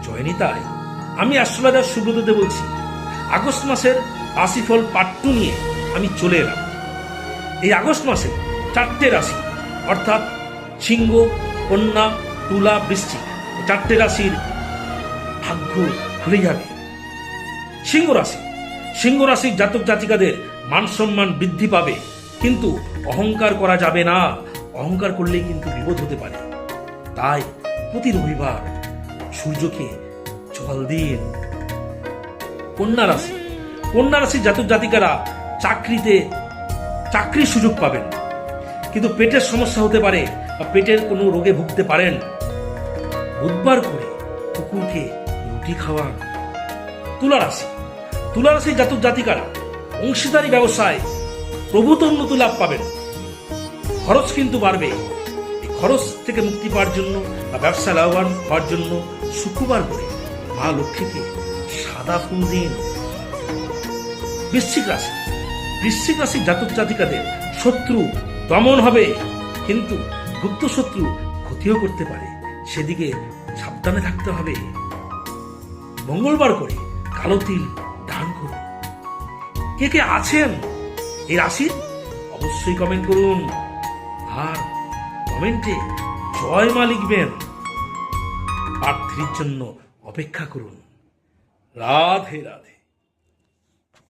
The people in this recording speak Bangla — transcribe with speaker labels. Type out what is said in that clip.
Speaker 1: জয়নিতাই, আমি অ্যাস্ট্রোলজার সুব্রত দে বলছি। আগস্ট মাসের রাশিফল পার্ট 2 নিয়ে আমি চলে এলাম। এই আগস্ট মাসে 4টে রাশি অর্থাৎ সিংহ, কন্যা, তুলা, বৃশ্চিক, 4টে রাশির ভাগ্য খুলে যাবে। সিংহ রাশির জাতক জাতিকাদের মান সম্মান বৃদ্ধি পাবে, কিন্তু অহংকার করা যাবে না। অহংকার করলেই কিন্তু বিপদ হতে পারে। তাই প্রতি রবিবার সূর্যকে জল দিন। কন্যা রাশির জাতক জাতিকারা চাকরির সুযোগ পাবেন, কিন্তু পেটের সমস্যা হতে পারে বা পেটের কোনো রোগে ভুগতে পারেন। বুধবার করে কুকুরকে রুটি খাওয়ান। তুলা রাশির জাতক জাতিকারা অংশীদারি ব্যবসায় প্রভূত উন্নতি লাভ পাবেন। খরচ কিন্তু বাড়বে। এই খরচ থেকে মুক্তি পাওয়ার জন্য বা ব্যবসা লাভবান হওয়ার জন্য শুক্রবার করে মা লক্ষ্মীকে সাদা ফুল দিন। বৃশ্চিক রাশির জাতক জাতিকাদের শত্রু দমন হবে, কিন্তু গুপ্ত শত্রু ক্ষতিও করতে পারে, সেদিকে সাবধানে থাকতে হবে। মঙ্গলবার করে কালো তিল দান করুন। কে আছেন এই রাশির অবশ্যই কমেন্ট করুন, আর কমেন্টে জয় মা লিখবেন। পার্ট 3 জন্য অপেক্ষা করুন। রাধে রাধে।